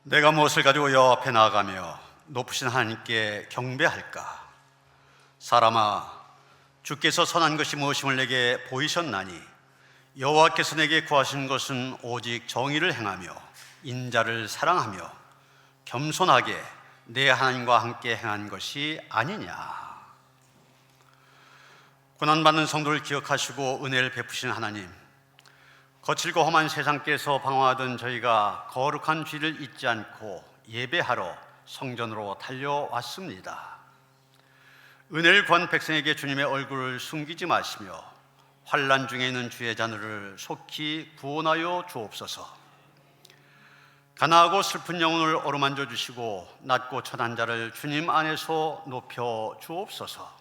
내가 무엇을 가지고 여호와 앞에 나아가며 높으신 하나님께 경배할까? 사람아, 주께서 선한 것이 무엇임을 내게 보이셨나니 여호와께서 내게 구하신 것은 오직 정의를 행하며 인자를 사랑하며 겸손하게 내 하나님과 함께 행한 것이 아니냐. 고난받는 성도를 기억하시고 은혜를 베푸신 하나님, 거칠고 험한 세상께서 방황하던 저희가 거룩한 주를 잊지 않고 예배하러 성전으로 달려왔습니다. 은혜를 구한 백성에게 주님의 얼굴을 숨기지 마시며 환난 중에 있는 주의 자녀를 속히 구원하여 주옵소서. 가난하고 슬픈 영혼을 어루만져 주시고 낮고 천한 자를 주님 안에서 높여 주옵소서.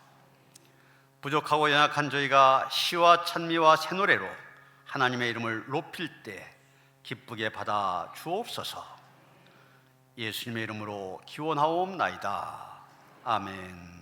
부족하고 연약한 저희가 시와 찬미와 새노래로 하나님의 이름을 높일 때 기쁘게 받아 주옵소서. 예수님의 이름으로 기원하옵나이다. 아멘.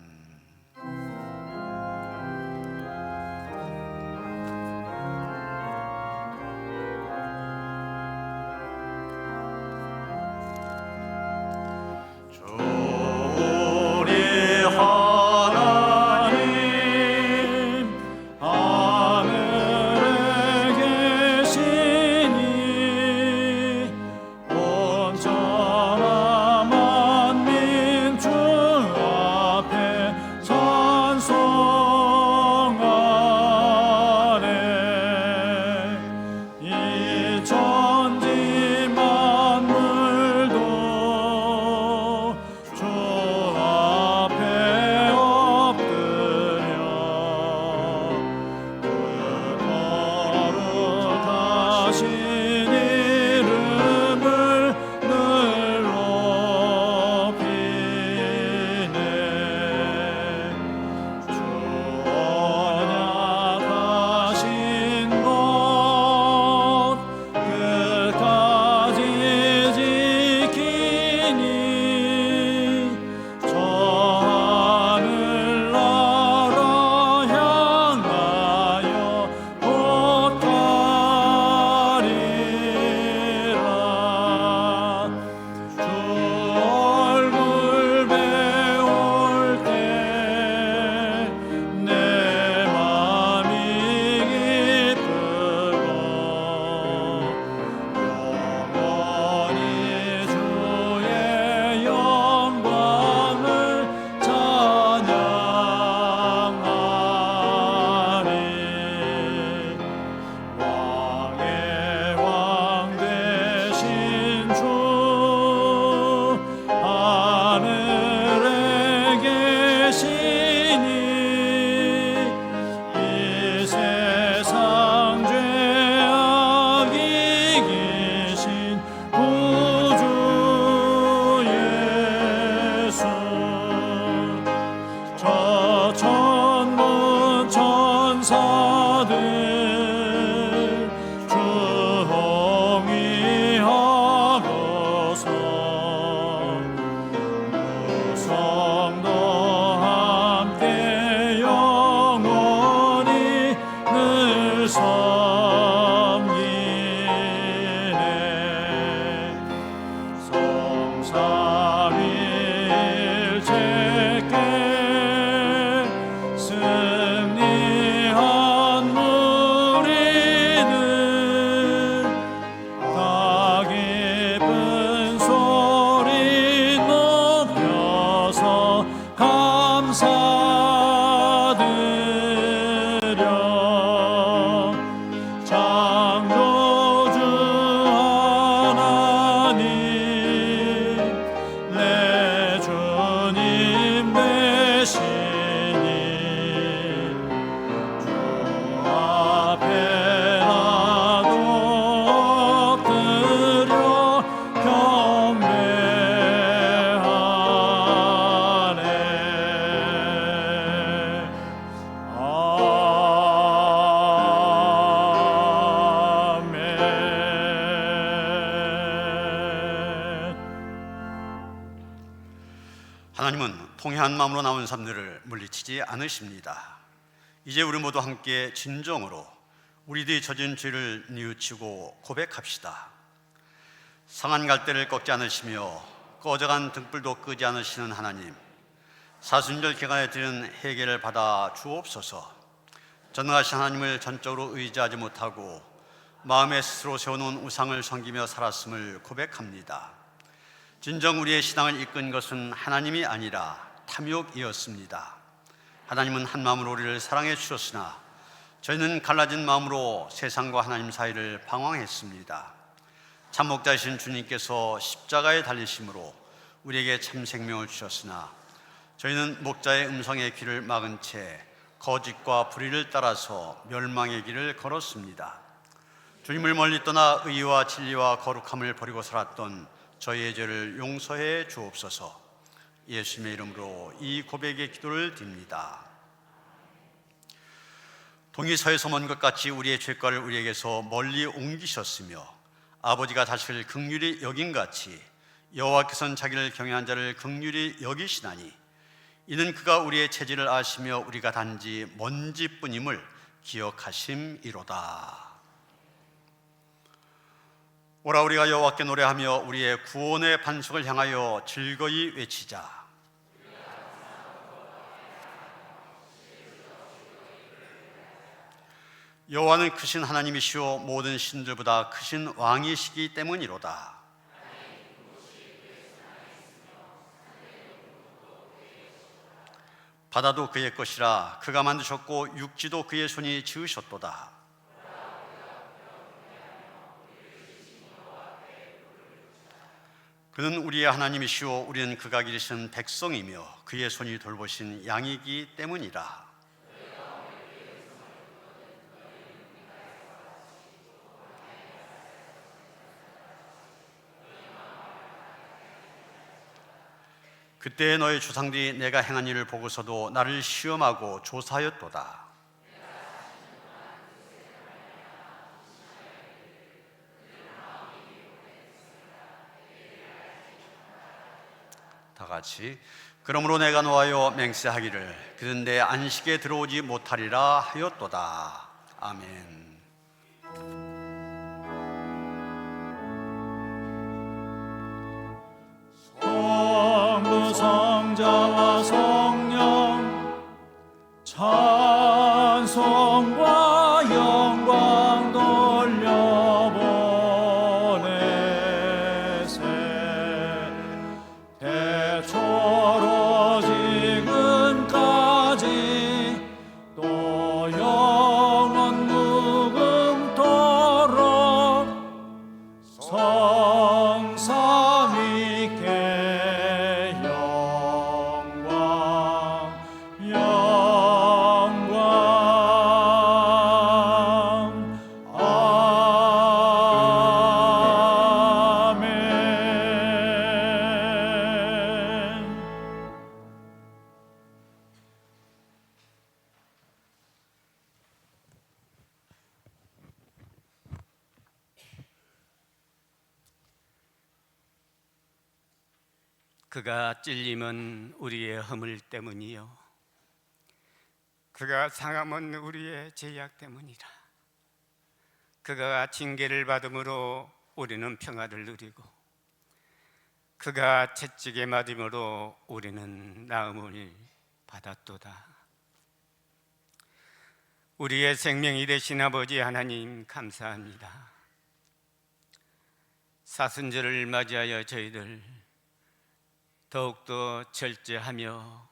하나님은 통회한 마음으로 나온 삶들을 물리치지 않으십니다. 이제 우리 모두 함께 진정으로 우리들이 저진 죄를 뉘우치고 고백합시다. 상한 갈대를 꺾지 않으시며 꺼져간 등불도 끄지 않으시는 하나님, 사순절 기간에 드리는 회개를 받아 주옵소서. 전능하신 하나님을 전적으로 의지하지 못하고 마음에 스스로 세워놓은 우상을 섬기며 살았음을 고백합니다. 진정 우리의 신앙을 이끈 것은 하나님이 아니라 탐욕이었습니다. 하나님은 한 마음으로 우리를 사랑해 주셨으나 저희는 갈라진 마음으로 세상과 하나님 사이를 방황했습니다. 참목자이신 주님께서 십자가에 달리심으로 우리에게 참 생명을 주셨으나 저희는 목자의 음성에 귀를 막은 채 거짓과 불의를 따라서 멸망의 길을 걸었습니다. 주님을 멀리 떠나 의와 진리와 거룩함을 버리고 살았던 저희의 죄를 용서해 주옵소서. 예수님의 이름으로 이 고백의 기도를 드립니다. 동이서에서 먼 것 같이 우리의 죄과를 우리에게서 멀리 옮기셨으며 아버지가 자식을 긍휼히 여긴같이 여호와께서는 자기를 경외한 자를 긍휼히 여기시나니 이는 그가 우리의 체질을 아시며 우리가 단지 먼지뿐임을 기억하심이로다. 오라 우리가 여호와께 노래하며 우리의 구원의 반석을 향하여 즐거이 외치자. 여호와는 크신 하나님이시오 모든 신들보다 크신 왕이시기 때문이로다. 바다도 그의 것이라 그가 만드셨고 육지도 그의 손이 지으셨도다. 그는 우리의 하나님이시오 우리는 그가 기르신 백성이며 그의 손이 돌보신 양이기 때문이라. 그때 너의 조상들이 내가 행한 일을 보고서도 나를 시험하고 조사하였도다. 다 같이 그러므로 내가 노하여 맹세하기를 그는 내 안식에 들어오지 못하리라 하였도다. 아멘. 성자와 성령 찬송과 영광 돌려보내세. 대초로 지금까지 또 영원 무궁토록 성삼위께 그가 찔림은 우리의 허물 때문이요 그가 상함은 우리의 죄악 때문이라. 그가 징계를 받음으로 우리는 평화를 누리고 그가 채찍에 맞음으로 우리는 나음을 받았도다. 우리의 생명이 되신 아버지 하나님 감사합니다. 사순절을 맞이하여 저희들 더욱더 절제하며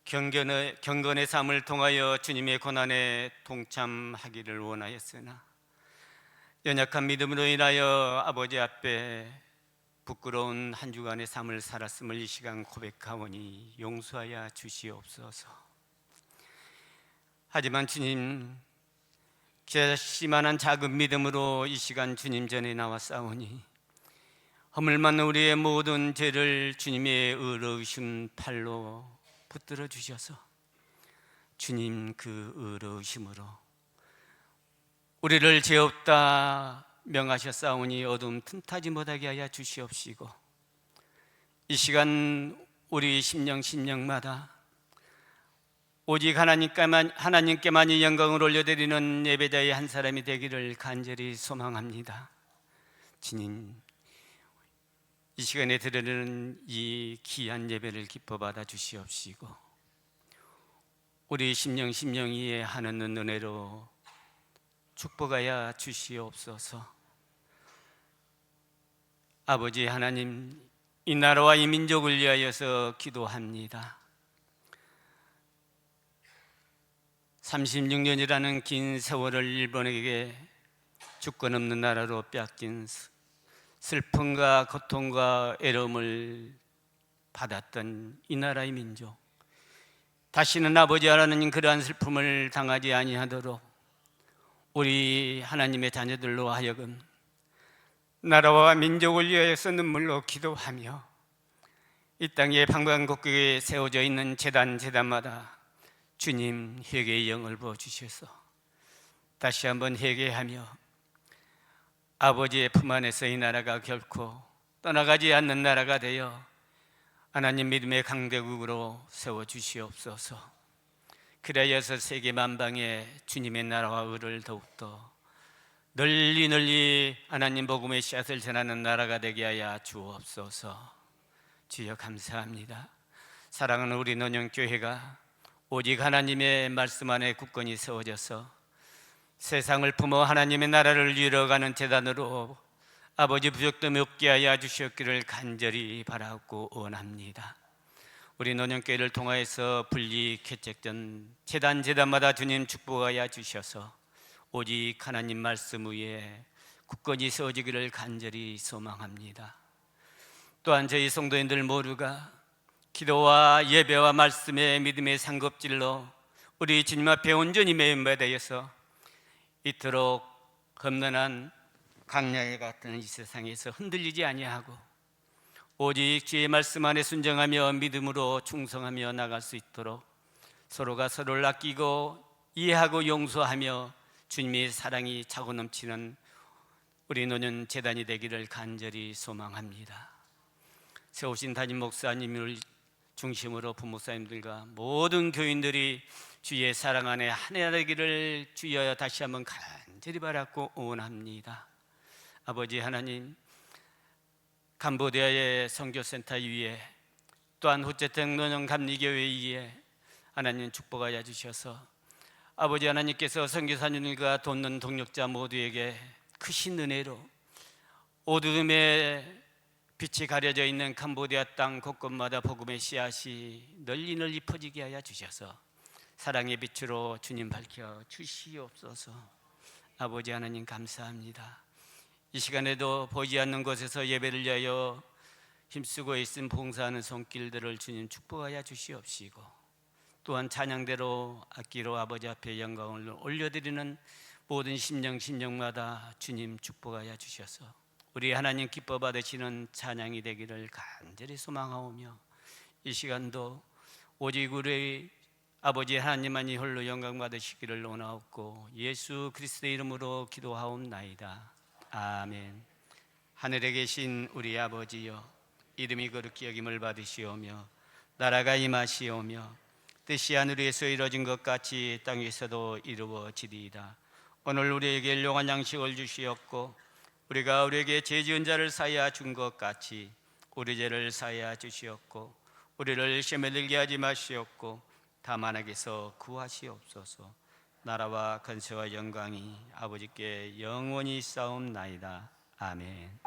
경건의 삶을 통하여 주님의 고난에 동참하기를 원하였으나 연약한 믿음으로 인하여 아버지 앞에 부끄러운 한 주간의 삶을 살았음을 이 시간 고백하오니 용서하여 주시옵소서. 하지만 주님, 결심한 작은 믿음으로 이 시간 주님 전에 나와 싸우니 허물 많은 우리의 모든 죄를 주님의 의로우신 팔로 붙들어 주셔서 주님 그 의로우심으로 우리를 죄 없다 명하셨사오니 어둠 틈타지 못하게 하여 주시옵시고 이 시간 우리 심령마다 오직 하나님께만이 영광을 올려드리는 예배자의 한 사람이 되기를 간절히 소망합니다. 주님 시간에 드리는 이 귀한 예배를 기뻐 받아 주시옵시고, 우리 심령이에 하나는 은혜로 축복하여 주시옵소서. 아버지 하나님, 이 나라와 이 민족을 위하여서 기도합니다. 36년이라는 긴 세월을 일본에게 주권 없는 나라로 빼앗긴 슬픔과 고통과 애로움을 받았던 이 나라의 민족, 다시는 아버지 하나님 그러한 슬픔을 당하지 아니하도록 우리 하나님의 자녀들로 하여금 나라와 민족을 위하여서 눈물로 기도하며, 이 땅에 방방곡곡에 세워져 있는 제단마다 주님 회개의 영을 부어주셔서 다시 한번 회개하며 아버지의 품 안에서 이 나라가 결코 떠나가지 않는 나라가 되어 하나님 믿음의 강대국으로 세워주시옵소서. 그리하여서 세계 만방에 주님의 나라와 의를 더욱더 널리 하나님 복음의 씨앗을 전하는 나라가 되게 하여 주옵소서. 주여 감사합니다. 사랑하는 우리 논영교회가 오직 하나님의 말씀 안에 굳건히 세워져서 세상을 품어 하나님의 나라를 이루어가는 재단으로 아버지 부족됨이 없게 하여 주시옵기를 간절히 바라고 원합니다. 우리 논영교회를 통하여서 분리 개척전 재단마다 주님 축복하여 주셔서 오직 하나님 말씀 위에 굳건히 세워지기를 간절히 소망합니다. 또한 저희 성도인들 모두가 기도와 예배와 말씀의 믿음의 상급질로 우리 주님 앞에 온전히 매임받아서 이토록 험난한 강야에 같은 이 세상에서 흔들리지 아니하고 오직 주의 말씀 안에 순종하며 믿음으로 충성하며 나갈 수 있도록 서로가 서로를 아끼고 이해하고 용서하며 주님의 사랑이 차고 넘치는 우리 노년 재단이 되기를 간절히 소망합니다. 세우신 담임 목사님을 중심으로 부목사님들과 모든 교인들이 주의 사랑 안에 하나 되기를 주여 다시 한번 간절히 바라고 원합니다. 아버지 하나님, 캄보디아의 선교센터 위에 또한 호체택 논영 감리교회 위에 하나님 축복하여 주셔서 아버지 하나님께서 선교사님들과 돕는 동력자 모두에게 크신 은혜로 어두움에 빛이 가려져 있는 캄보디아 땅 곳곳마다 복음의 씨앗이 널리 퍼지게 하여 주셔서 사랑의 빛으로 주님 밝혀 주시옵소서. 아버지 하나님 감사합니다. 이 시간에도 보이지 않는 곳에서 예배를 위하여 힘쓰고 있은 봉사하는 손길들을 주님 축복하여 주시옵시고, 또한 찬양대로 악기로 아버지 앞에 영광을 올려드리는 모든 심령마다 주님 축복하여 주셔서 우리 하나님 기뻐 받으시는 찬양이 되기를 간절히 소망하오며, 이 시간도 오직 우리 아버지 하나님만이 홀로 영광 받으시기를 원하옵고 예수 그리스도의 이름으로 기도하옵나이다. 아멘. 하늘에 계신 우리 아버지여, 이름이 거룩히 여김을 받으시오며 나라가 임하시오며 뜻이 하늘에서 이루어진 것 같이 땅에서도 이루어지리이다. 오늘 우리에게 일용할 양식을 주시옵고 우리가 우리에게 죄 지은 자를 사하여 준 것 같이 우리 죄를 사하여 주시옵고 우리를 시험에 들게 하지 마시옵고 다만 악에서 구하시옵소서. 나라와 권세와 영광이 아버지께 영원히 싸움나이다. 아멘.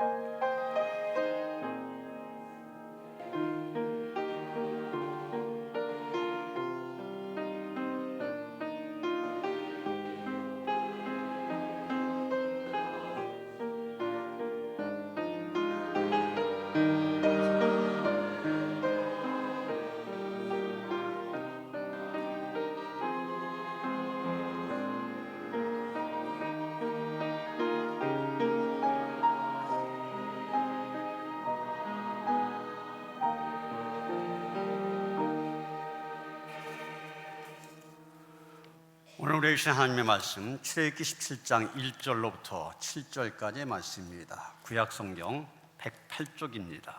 오늘 우리에게 주신 하나님의 말씀 출애굽기 17장 1절로부터 7절까지의 말씀입니다. 구약성경 108쪽입니다.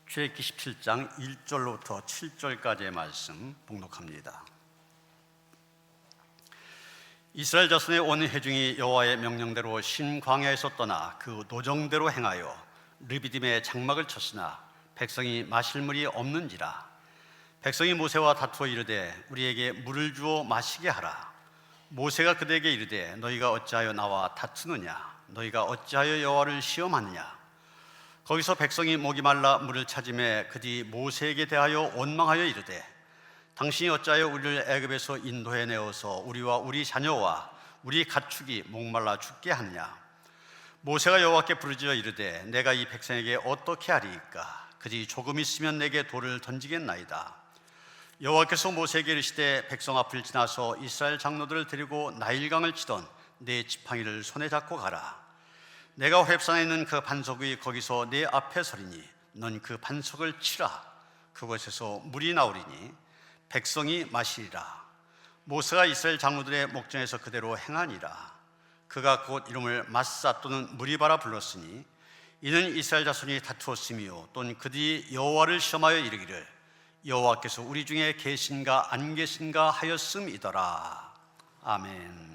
출애굽기 17장 1절로부터 7절까지의 말씀 봉독합니다. 이스라엘 자손의 온 회중이 여호와의 명령대로 신광야에서 떠나 그 노정대로 행하여 르비딤의 장막을 쳤으나 백성이 마실 물이 없는지라. 백성이 모세와 다투어 이르되 우리에게 물을 주어 마시게 하라. 모세가 그들에게 이르되 너희가 어찌하여 나와 다투느냐? 너희가 어찌하여 여호와를 시험하느냐? 거기서 백성이 목이 말라 물을 찾음에 그들이 모세에게 대하여 원망하여 이르되 당신이 어찌하여 우리를 애굽에서 인도해 내어서 우리와 우리 자녀와 우리 가축이 목말라 죽게 하느냐? 모세가 여호와께 부르짖어 이르되 내가 이 백성에게 어떻게 하리이까? 그들이 조금 있으면 내게 돌을 던지겠나이다. 여호와께서 모세에게 이르시되 백성 앞을 지나서 이스라엘 장로들을 데리고 나일강을 치던 네 지팡이를 손에 잡고 가라. 내가 렙산에 있는 그 반석이 거기서 네 앞에 서리니 넌 그 반석을 치라. 그곳에서 물이 나오리니 백성이 마시리라. 모세가 이스라엘 장로들의 목전에서 그대로 행하니라. 그가 곧 이름을 마사 또는 무리바라 불렀으니 이는 이스라엘 자손이 다투었으며 또는 그들이 여호와를 시험하여 이르기를 여호와께서 우리 중에 계신가 안 계신가 하였음이더라. 아멘.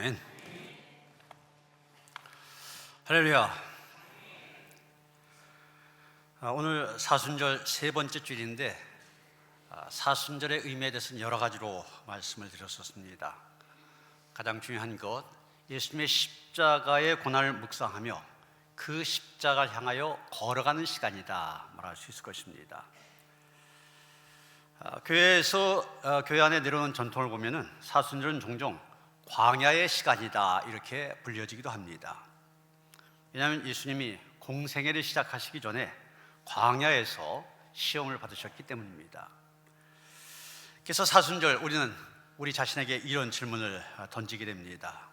아멘. 할렐루야. 오늘 사순절 세 번째 주일인데 사순절의 의미에 대해서는 여러 가지로 말씀을 드렸었습니다. 가장 중요한 것, 예수님의 십자가의 고난을 묵상하며 그 십자가를 향하여 걸어가는 시간이다 말할 수 있을 것입니다. 교회에서 교회 안에 내려오는 전통을 보면은 사순절은 종종 광야의 시간이다 이렇게 불려지기도 합니다. 왜냐하면 예수님이 공생애를 시작하시기 전에 광야에서 시험을 받으셨기 때문입니다. 그래서 사순절 우리는 우리 자신에게 이런 질문을 던지게 됩니다.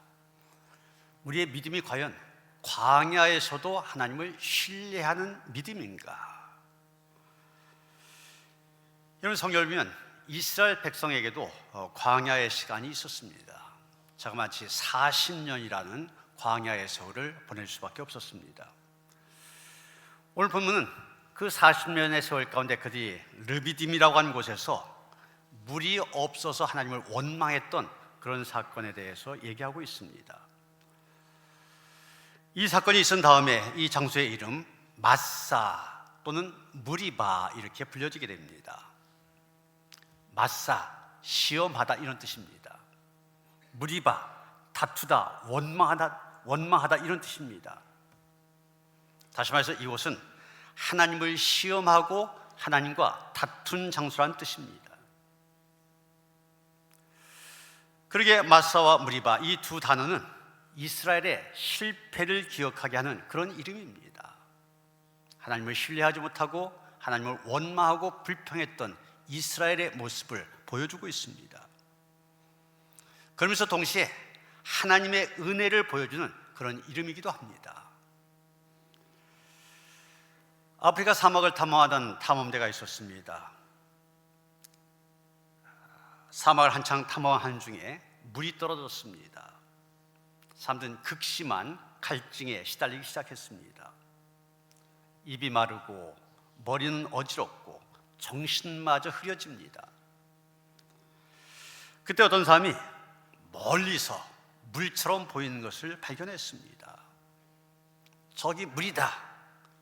우리의 믿음이 과연 광야에서도 하나님을 신뢰하는 믿음인가? 여러분, 성경을 보면 이스라엘 백성에게도 광야의 시간이 있었습니다. 자그마치 40년이라는 광야의 세월을 보낼 수밖에 없었습니다. 오늘 본문은 그 40년의 세월 가운데 그들이 르비딤이라고 하는 곳에서 물이 없어서 하나님을 원망했던 그런 사건에 대해서 얘기하고 있습니다. 이 사건이 있은 다음에 이 장소의 이름 마사 또는 무리바 이렇게 불려지게 됩니다. 마사, 시험하다 이런 뜻입니다. 무리바, 다투다, 원망하다 이런 뜻입니다. 다시 말해서 이곳은 하나님을 시험하고 하나님과 다툰 장소라는 뜻입니다. 그러게 마사와 무리바 이 두 단어는 이스라엘의 실패를 기억하게 하는 그런 이름입니다. 하나님을 신뢰하지 못하고 하나님을 원망하고 불평했던 이스라엘의 모습을 보여주고 있습니다. 그러면서 동시에 하나님의 은혜를 보여주는 그런 이름이기도 합니다. 아프리카 사막을 탐험하던 탐험대가 있었습니다. 사막을 한창 탐험하는 중에 물이 떨어졌습니다. 사람들은 극심한 갈증에 시달리기 시작했습니다. 입이 마르고 머리는 어지럽고 정신마저 흐려집니다. 그때 어떤 사람이 멀리서 물처럼 보이는 것을 발견했습니다. 저기 물이다.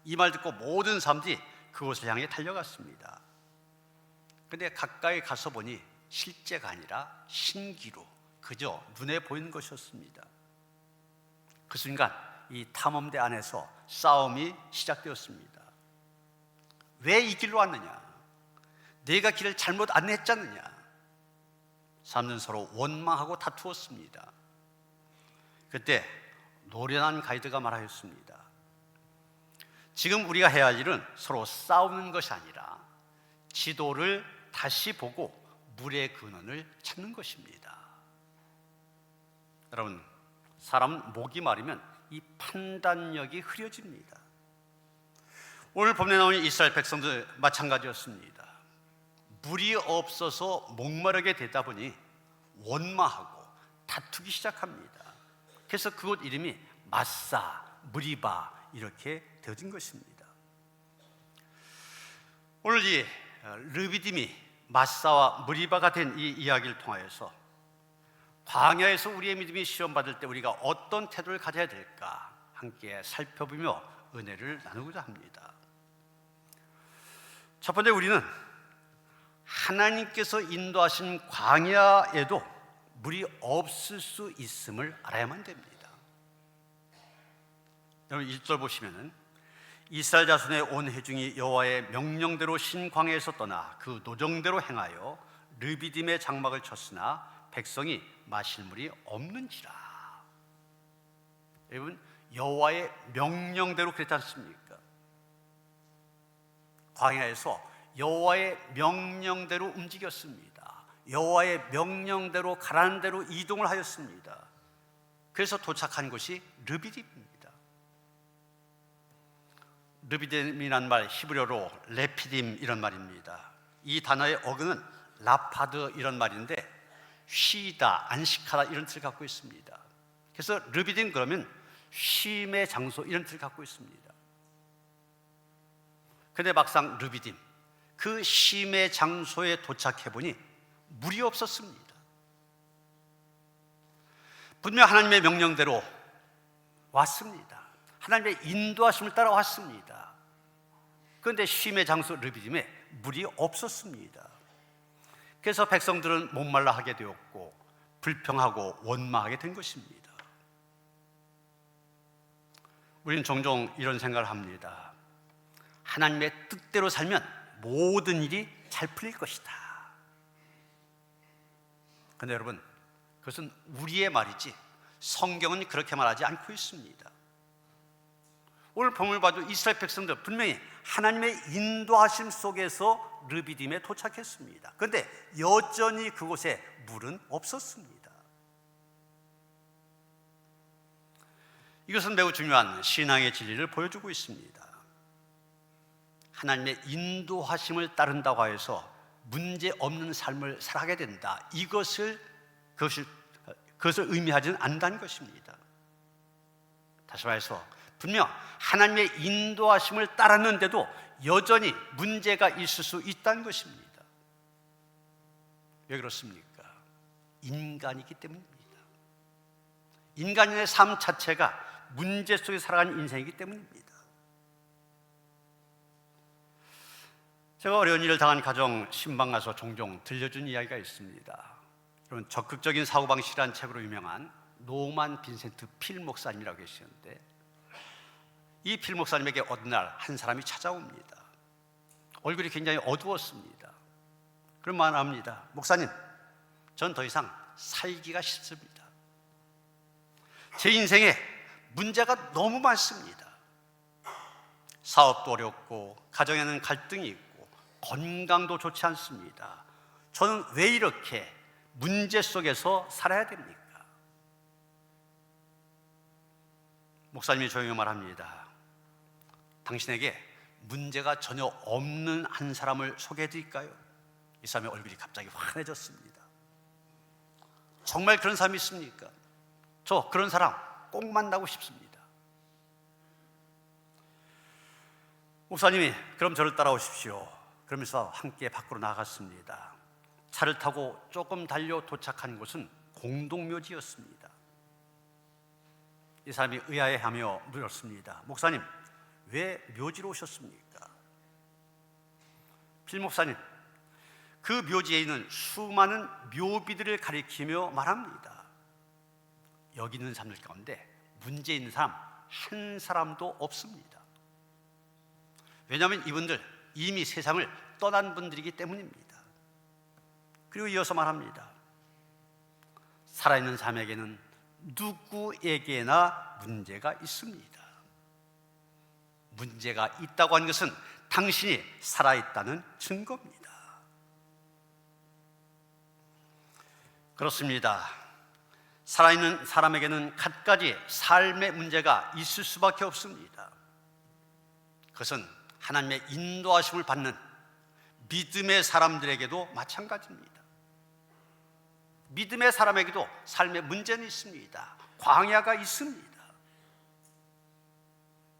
이 말 듣고 모든 사람들이 그곳을 향해 달려갔습니다. 그런데 가까이 가서 보니 실제가 아니라 신기루, 그저 눈에 보이는 것이었습니다. 그 순간 이 탐험대 안에서 싸움이 시작되었습니다. 왜 이 길로 왔느냐? 내가 길을 잘못 안내했지 않느냐? 사람들은 서로 원망하고 다투었습니다. 그때 노련한 가이드가 말하였습니다. 지금 우리가 해야 할 일은 서로 싸우는 것이 아니라 지도를 다시 보고 물의 근원을 찾는 것입니다. 여러분, 사람은 목이 마르면 이 판단력이 흐려집니다. 오늘 본문에 나오는 이스라엘 백성들 마찬가지였습니다. 물이 없어서 목마르게 되다 보니 원망하고 다투기 시작합니다. 그래서 그곳 이름이 마사, 무리바 이렇게 되어진 것입니다. 오늘 이 르비딤이 마사와 무리바가 된 이 이야기를 통하여서 광야에서 우리의 믿음이 시험받을 때 우리가 어떤 태도를 가져야 될까 함께 살펴보며 은혜를 나누고자 합니다. 첫 번째, 우리는 하나님께서 인도하신 광야에도 물이 없을 수 있음을 알아야만 됩니다. 여러분 1절 보시면은 이스라엘 자손의 온 회중이 여호와의 명령대로 신광야에서 떠나 그 노정대로 행하여 르비딤의 장막을 쳤으나 백성이 마실 물이 없는지라. 여러분, 여호와의 명령대로 그랬지 않습니까? 광야에서 여호와의 명령대로 움직였습니다. 여호와의 명령대로 가라는 대로 이동을 하였습니다. 그래서 도착한 곳이 르비딤입니다. 르비딤이란 말 히브리어로 레피딤 이런 말입니다. 이 단어의 어근은 라파드 이런 말인데 쉬다, 안식하다 이런 뜻을 갖고 있습니다. 그래서 르비딤 그러면 쉼의 장소 이런 뜻을 갖고 있습니다. 그런데 막상 르비딤 그 쉼의 장소에 도착해 보니 물이 없었습니다. 분명 하나님의 명령대로 왔습니다. 하나님의 인도하심을 따라 왔습니다. 그런데 쉼의 장소 르비딤에 물이 없었습니다. 그래서 백성들은 목말라 하게 되었고 불평하고 원망하게 된 것입니다. 우리는 종종 이런 생각을 합니다. 하나님의 뜻대로 살면 모든 일이 잘 풀릴 것이다. 그런데 여러분, 그것은 우리의 말이지 성경은 그렇게 말하지 않고 있습니다. 오늘 본문을 봐도 이스라엘 백성들 분명히 하나님의 인도하심 속에서 르비딤에 도착했습니다. 그런데 여전히 그곳에 물은 없었습니다. 이것은 매우 중요한 신앙의 진리를 보여주고 있습니다. 하나님의 인도하심을 따른다고 해서 문제 없는 삶을 살아가게 된다. 그것을 의미하지는 않는다는 것입니다. 다시 말해서 분명 하나님의 인도하심을 따랐는데도 여전히 문제가 있을 수 있다는 것입니다. 왜 그렇습니까? 인간이기 때문입니다. 인간의 삶 자체가 문제 속에 살아가는 인생이기 때문입니다. 제가 어려운 일을 당한 가정 신방 가서 종종 들려준 이야기가 있습니다. 여러분, 적극적인 사고방식이라는 책으로 유명한 노만 빈센트 필 목사님이라고 계시는데, 이 필 목사님에게 어느 날 한 사람이 찾아옵니다. 얼굴이 굉장히 어두웠습니다. 그런 말을 합니다. 목사님, 전 더 이상 살기가 싫습니다. 제 인생에 문제가 너무 많습니다. 사업도 어렵고 가정에는 갈등이 있고 건강도 좋지 않습니다. 저는 왜 이렇게 문제 속에서 살아야 됩니까? 목사님이 조용히 말합니다. 당신에게 문제가 전혀 없는 한 사람을 소개해 드릴까요? 이 사람의 얼굴이 갑자기 환해졌습니다. 정말 그런 사람이 있습니까? 저 그런 사람 꼭 만나고 싶습니다. 목사님이 그럼 저를 따라오십시오. 그러면서 함께 밖으로 나갔습니다. 차를 타고 조금 달려 도착한 곳은 공동묘지였습니다. 이 사람이 의아해하며 물었습니다. 목사님, 왜 묘지로 오셨습니까? 필 목사님, 그 묘지에 있는 수많은 묘비들을 가리키며 말합니다. 여기 있는 사람들 가운데 문제 있는 사람 한 사람도 없습니다. 왜냐하면 이분들 이미 세상을 떠난 분들이기 때문입니다. 그리고 이어서 말합니다. 살아있는 사람에게는 누구에게나 문제가 있습니다. 문제가 있다고 하는 것은 당신이 살아있다는 증거입니다. 그렇습니다. 살아있는 사람에게는 갖가지 삶의 문제가 있을 수밖에 없습니다. 그것은 하나님의 인도하심을 받는 믿음의 사람들에게도 마찬가지입니다. 믿음의 사람에게도 삶의 문제는 있습니다. 광야가 있습니다.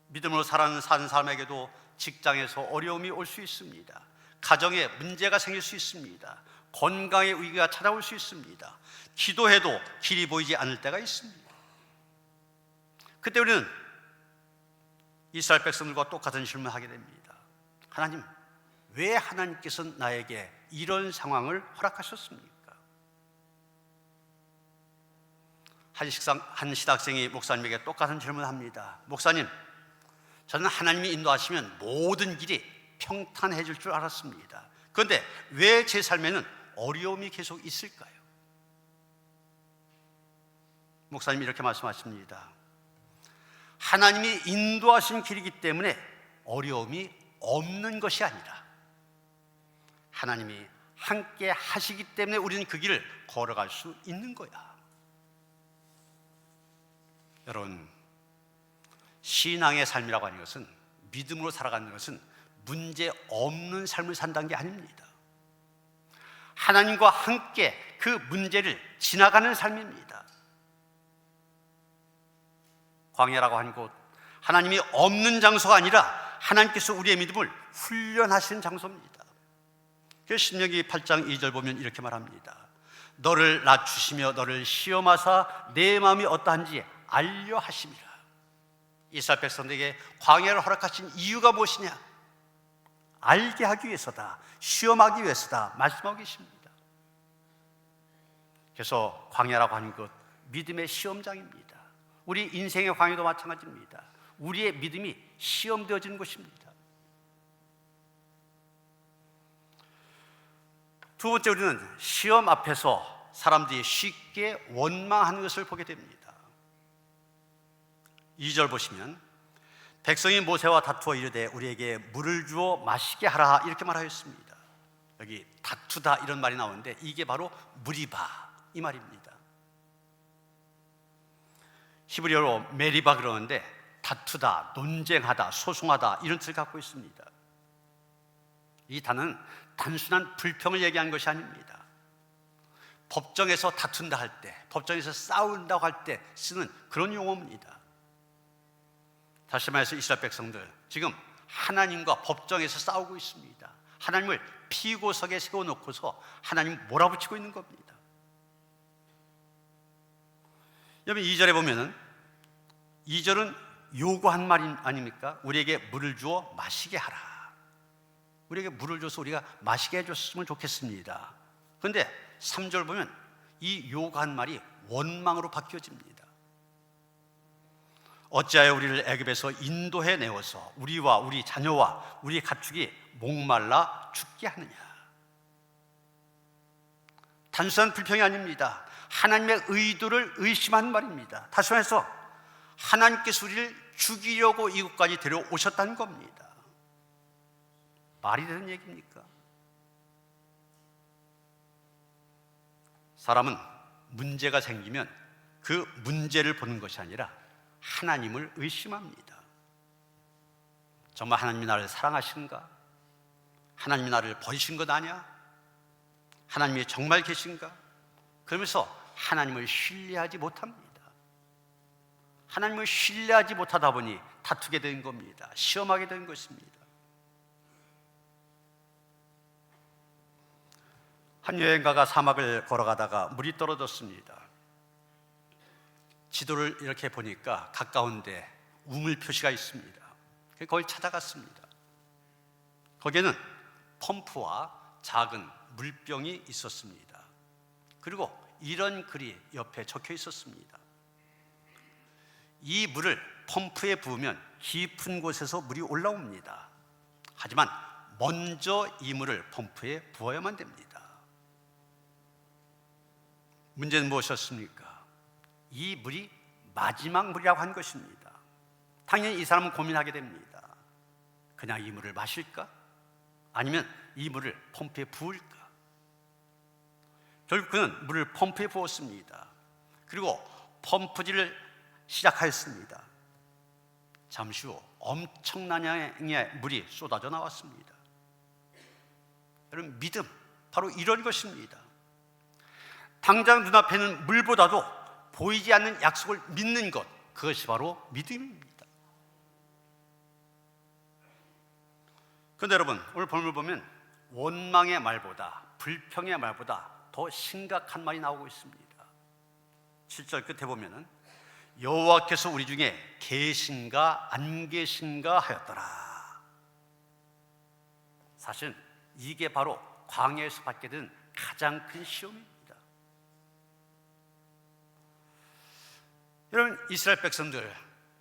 믿음으로 사는 사람에게도 직장에서 어려움이 올 수 있습니다. 가정에 문제가 생길 수 있습니다. 건강의 위기가 찾아올 수 있습니다. 기도해도 길이 보이지 않을 때가 있습니다. 그때 우리는 이스라엘 백성들과 똑같은 질문을 하게 됩니다. 하나님, 왜 하나님께서 나에게 이런 상황을 허락하셨습니까? 한 신학생이 목사님에게 똑같은 질문을 합니다. 목사님, 저는 하나님이 인도하시면 모든 길이 평탄해질 줄 알았습니다. 그런데 왜 제 삶에는 어려움이 계속 있을까요? 목사님이 이렇게 말씀하십니다. 하나님이 인도하신 길이기 때문에 어려움이 없는 것이 아니라 하나님이 함께 하시기 때문에 우리는 그 길을 걸어갈 수 있는 거야. 여러분, 신앙의 삶이라고 하는 것은, 믿음으로 살아가는 것은 문제 없는 삶을 산다는 게 아닙니다. 하나님과 함께 그 문제를 지나가는 삶입니다. 광야라고 하는 곳, 하나님이 없는 장소가 아니라 하나님께서 우리의 믿음을 훈련하시는 장소입니다. 그래서 신명기 8장 2절 보면 이렇게 말합니다. 너를 낮추시며 너를 시험하사 내 마음이 어떠한지 알려 하심이라. 이스라엘 백성들에게 광야를 허락하신 이유가 무엇이냐? 알게 하기 위해서다, 시험하기 위해서다 말씀하고 계십니다. 그래서 광야라고 하는 것, 믿음의 시험장입니다. 우리 인생의 광야도 마찬가지입니다. 우리의 믿음이 시험되어지는 것입니다. 두 번째, 우리는 시험 앞에서 사람들이 쉽게 원망하는 것을 보게 됩니다. 2절 보시면 백성이 모세와 다투어 이르되 우리에게 물을 주어 마시게 하라 이렇게 말하였습니다. 여기 다투다 이런 말이 나오는데 이게 바로 무리바 이 말입니다. 히브리어로 메리바 그러는데 다투다, 논쟁하다, 소송하다 이런 뜻을 갖고 있습니다. 이 단어는 단순한 불평을 얘기하는 것이 아닙니다. 법정에서 다툰다 할 때, 법정에서 싸운다고 할 때 쓰는 그런 용어입니다. 다시 말해서 이스라엘 백성들 지금 하나님과 법정에서 싸우고 있습니다. 하나님을 피고석에 세워놓고서 하나님 몰아붙이고 있는 겁니다. 여러분 2절에 보면은 2절은 요구한 말 아닙니까? 우리에게 물을 주어 마시게 하라. 우리에게 물을 줘서 우리가 마시게 해줬으면 좋겠습니다. 그런데 3절 보면 이 요구한 말이 원망으로 바뀌어집니다. 어찌하여 우리를 애굽에서 인도해 내어서 우리와 우리 자녀와 우리 가축이 목말라 죽게 하느냐. 단순한 불평이 아닙니다. 하나님의 의도를 의심한 말입니다. 다시 말해서 하나님께서 우리를 죽이려고 이곳까지 데려오셨다는 겁니다. 말이 되는 얘기입니까? 사람은 문제가 생기면 그 문제를 보는 것이 아니라 하나님을 의심합니다. 정말 하나님이 나를 사랑하신가? 하나님이 나를 버리신 것 아니야? 하나님이 정말 계신가? 그러면서 하나님을 신뢰하지 못합니다. 하나님을 신뢰하지 못하다 보니 다투게 된 겁니다. 시험하게 된 것입니다. 한 여행가가 사막을 걸어가다가 물이 떨어졌습니다. 지도를 이렇게 보니까 가까운데 우물 표시가 있습니다. 거기 찾아갔습니다. 거기에는 펌프와 작은 물병이 있었습니다. 그리고 이런 글이 옆에 적혀 있었습니다. 이 물을 펌프에 부으면 깊은 곳에서 물이 올라옵니다. 하지만 먼저 이 물을 펌프에 부어야만 됩니다. 문제는 무엇이었습니까? 이 물이 마지막 물이라고 한 것입니다. 당연히 이 사람은 고민하게 됩니다. 그냥 이 물을 마실까? 아니면 이 물을 펌프에 부을까? 결국 그는 물을 펌프에 부었습니다. 그리고 펌프질을 시작하였습니다. 잠시 후 엄청난 양의 물이 쏟아져 나왔습니다. 여러분, 믿음 바로 이런 것입니다. 당장 눈앞에는 물보다도 보이지 않는 약속을 믿는 것, 그것이 바로 믿음입니다. 그런데 여러분, 오늘 본문을 보면 원망의 말보다, 불평의 말보다 더 심각한 말이 나오고 있습니다. 7절 끝에 보면은 여호와께서 우리 중에 계신가 안 계신가 하였더라. 사실 이게 바로 광야에서 받게 된 가장 큰 시험입니다. 여러분, 이스라엘 백성들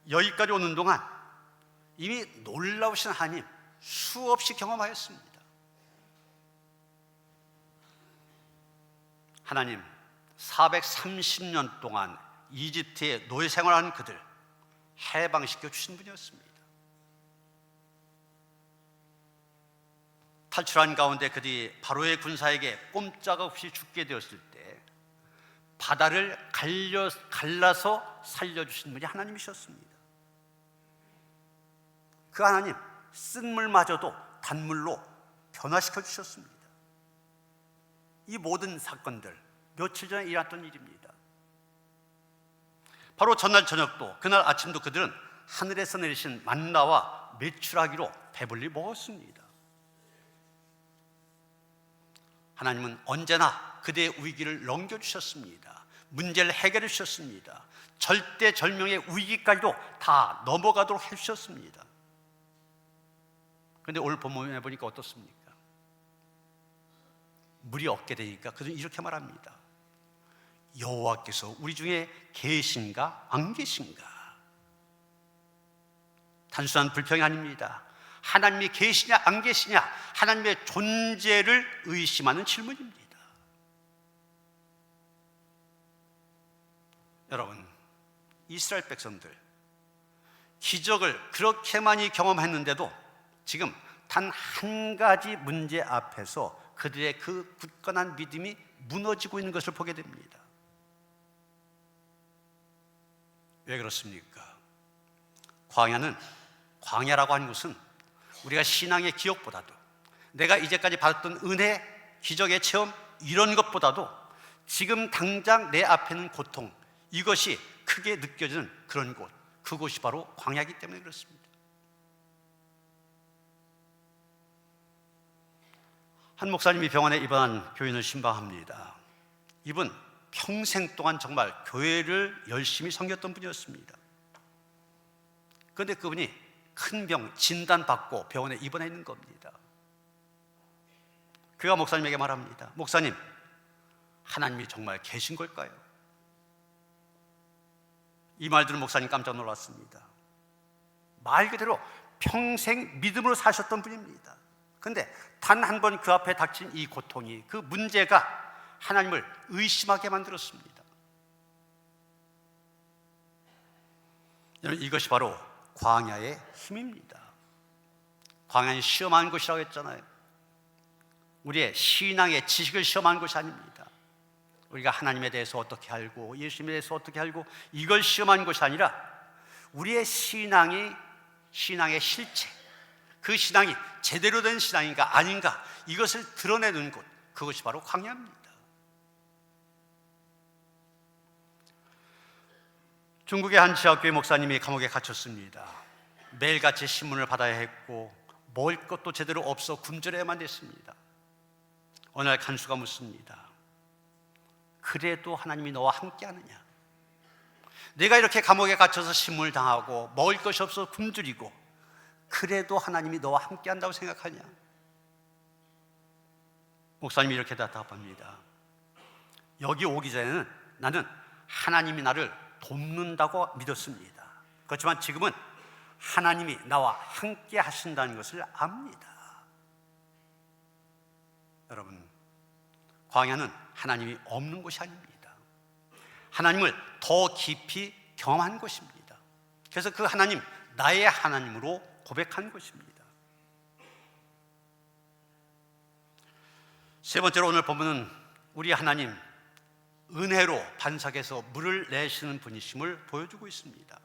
여기까지 오는 동안 이미 놀라우신 하나님 수없이 경험하였습니다. 하나님 430년 동안 이집트에 노예 생활하는 그들 해방시켜 주신 분이었습니다. 탈출한 가운데 그들이 바로의 군사에게 꼼짝없이 죽게 되었을 때 바다를 갈라서 살려주신 분이 하나님이셨습니다. 그 하나님 쓴 물마저도 단물로 변화시켜 주셨습니다. 이 모든 사건들 며칠 전에 일어났던 일입니다. 바로 전날 저녁도 그날 아침도 그들은 하늘에서 내리신 만나와 메추라기로 배불리 먹었습니다. 하나님은 언제나 그대의 위기를 넘겨주셨습니다. 문제를 해결해 주셨습니다. 절대절명의 위기까지도 다 넘어가도록 해주셨습니다. 그런데 오늘 본문에 보니까 어떻습니까? 물이 없게 되니까 그는 이렇게 말합니다. 여호와께서 우리 중에 계신가 안 계신가? 단순한 불평이 아닙니다. 하나님이 계시냐 안 계시냐, 하나님의 존재를 의심하는 질문입니다. 여러분, 이스라엘 백성들 기적을 그렇게 많이 경험했는데도 지금 단 한 가지 문제 앞에서 그들의 그 굳건한 믿음이 무너지고 있는 것을 보게 됩니다. 왜 그렇습니까? 광야라고 하는 것은 우리가 신앙의 기억보다도, 내가 이제까지 받았던 은혜, 기적의 체험, 이런 것보다도 지금 당장 내 앞에 있는 고통, 이것이 크게 느껴지는 그런 곳, 그곳이 바로 광야이기 때문에 그렇습니다. 한 목사님이 병원에 입원한 교인을 신방합니다. 이분 평생 동안 정말 교회를 열심히 섬겼던 분이었습니다. 그런데 그분이 큰 병 진단받고 병원에 입원해 있는 겁니다. 그가 목사님에게 말합니다. 목사님, 하나님이 정말 계신 걸까요? 이 말 들은 목사님 깜짝 놀랐습니다. 말 그대로 평생 믿음으로 사셨던 분입니다. 그런데 단 한 번 그 앞에 닥친 이 고통이, 그 문제가 하나님을 의심하게 만들었습니다. 여러분, 이것이 바로 광야의 힘입니다. 광야는 시험하는 곳이라고 했잖아요. 우리의 신앙의 지식을 시험하는 것이 아닙니다. 우리가 하나님에 대해서 어떻게 알고 예수님에 대해서 어떻게 알고 이걸 시험하는 것이 아니라 우리의 신앙의 실체, 그 신앙이 제대로 된 신앙인가 아닌가, 이것을 드러내는 곳, 그것이 바로 광야입니다. 중국의 한 지하교회 목사님이 감옥에 갇혔습니다. 매일같이 신문을 받아야 했고 먹을 것도 제대로 없어 굶주려야만 됐습니다. 어느 날 간수가 묻습니다. 그래도 하나님이 너와 함께하느냐? 내가 이렇게 감옥에 갇혀서 신문을 당하고 먹을 것이 없어 굶주리고 그래도 하나님이 너와 함께한다고 생각하냐? 목사님이 이렇게 대답합니다. 여기 오기 전에는 나는 하나님이 나를 돕는다고 믿었습니다. 그렇지만 지금은 하나님이 나와 함께 하신다는 것을 압니다. 여러분, 광야는 하나님이 없는 곳이 아닙니다. 하나님을 더 깊이 경험한 곳입니다. 그래서 그 하나님, 나의 하나님으로 고백한 것입니다. 세 번째로 오늘 본문은 우리 하나님, 은혜로 반석에서 물을 내시는 분이심을 보여주고 있습니다.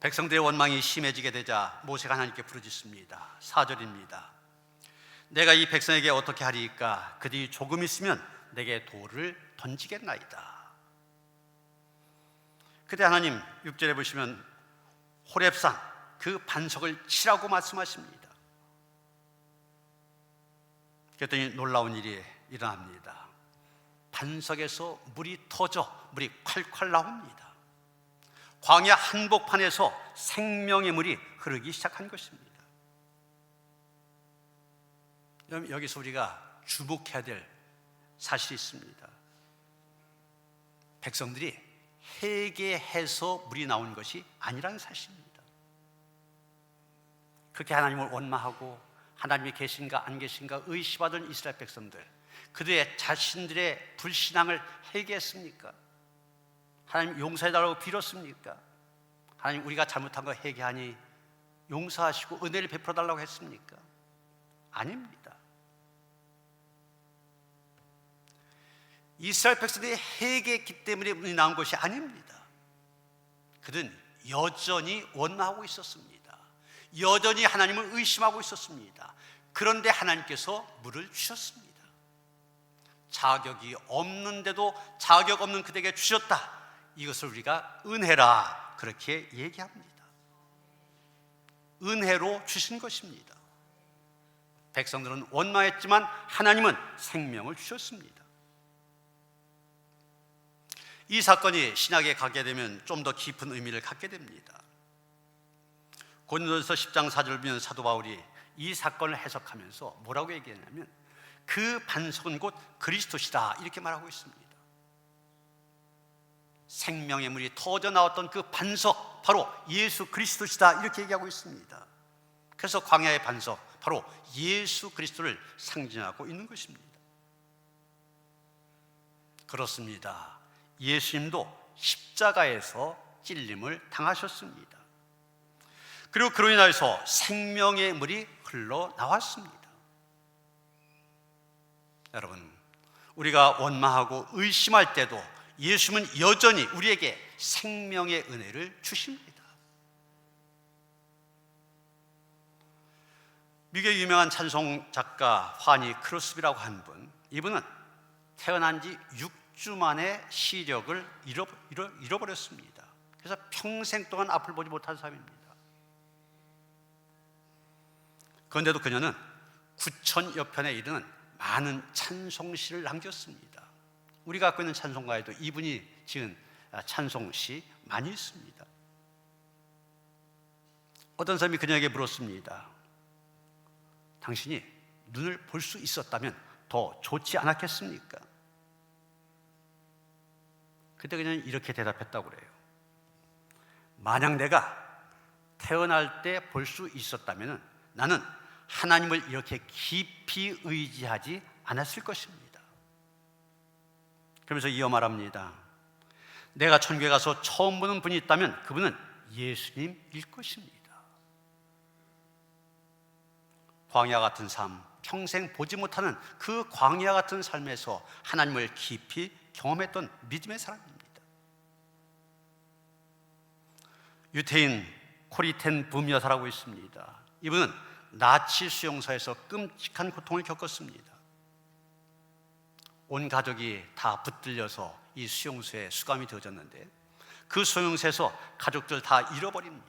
백성들의 원망이 심해지게 되자 모세가 하나님께 부르짖습니다. 4절입니다. 내가 이 백성에게 어떻게 하리이까? 그들이 조금 있으면 내게 돌을 던지겠나이다. 그때 하나님 6절에 보시면 호렙산 그 반석을 치라고 말씀하십니다. 그랬더니 놀라운 일이 일어납니다. 반석에서 물이 터져 물이 콸콸 나옵니다. 광야 한복판에서 생명의 물이 흐르기 시작한 것입니다. 여기서 우리가 주목해야 될 사실이 있습니다. 백성들이 회개해서 물이 나온 것이 아니라는 사실입니다. 그렇게 하나님을 원망하고 하나님이 계신가 안 계신가 의심하던 이스라엘 백성들, 그들의 자신들의 불신앙을 회개했습니까? 하나님 용서해달라고 빌었습니까? 하나님 우리가 잘못한 거 회개하니 용서하시고 은혜를 베풀어달라고 했습니까? 아닙니다. 이스라엘 백성들이 회개했기 때문에 물이 나온 것이 아닙니다. 그들은 여전히 원망하고 있었습니다. 여전히 하나님을 의심하고 있었습니다. 그런데 하나님께서 물을 주셨습니다. 자격이 없는데도 자격 없는 그들에게 주셨다. 이것을 우리가 은혜라 그렇게 얘기합니다. 은혜로 주신 것입니다. 백성들은 원망했지만 하나님은 생명을 주셨습니다. 이 사건이 신약에 가게 되면 좀 더 깊은 의미를 갖게 됩니다. 고린도전서 10장 4절을 보면 사도 바울이 이 사건을 해석하면서 뭐라고 얘기했냐면 그 반석은 곧 그리스도시다 이렇게 말하고 있습니다. 생명의 물이 터져 나왔던 그 반석 바로 예수 그리스도시다 이렇게 얘기하고 있습니다. 그래서 광야의 반석 바로 예수 그리스도를 상징하고 있는 것입니다. 그렇습니다. 예수님도 십자가에서 찔림을 당하셨습니다. 그리고 그로 인하여서 생명의 물이 흘러나왔습니다. 여러분, 우리가 원망하고 의심할 때도 예수님은 여전히 우리에게 생명의 은혜를 주십니다. 미국의 유명한 찬송 작가 화니 크로스비라고 한 분, 이분은 태어난 지 6주 만에 시력을 잃어버렸습니다. 그래서 평생 동안 앞을 보지 못한 사람입니다. 그런데도 그녀는 9,000여 편에 이르는 많은 찬송시를 남겼습니다. 우리가 갖고 있는 찬송가에도 이분이 지은 찬송시 많이 있습니다. 어떤 사람이 그녀에게 물었습니다. 당신이 눈을 볼 수 있었다면 더 좋지 않았겠습니까? 그때 그녀는 이렇게 대답했다고 그래요. 만약 내가 태어날 때 볼 수 있었다면 나는 하나님을 이렇게 깊이 의지하지 않았을 것입니다. 그러면서 이어 말합니다. 내가 천국에 가서 처음 보는 분이 있다면 그분은 예수님일 것입니다. 광야 같은 삶, 평생 보지 못하는 그 광야 같은 삶에서 하나님을 깊이 경험했던 믿음의 사람입니다. 유태인 코리텐 붐 여사라고 있습니다. 이분은 나치 수용소에서 끔찍한 고통을 겪었습니다. 온 가족이 다 붙들려서 이 수용소에 수감이 되어졌는데 그 수용소에서 가족들 다 잃어버립니다.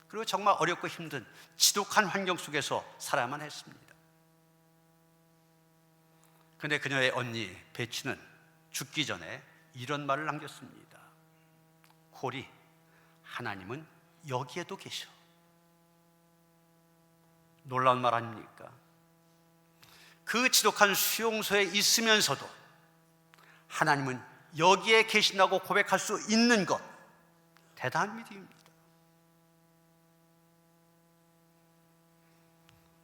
그리고 정말 어렵고 힘든 지독한 환경 속에서 살아야만 했습니다. 그런데 그녀의 언니 베치는 죽기 전에 이런 말을 남겼습니다. 콜이, 하나님은 여기에도 계셔. 놀라운 말 아닙니까? 그 지독한 수용소에 있으면서도 하나님은 여기에 계신다고 고백할 수 있는 것, 대단한 믿음입니다.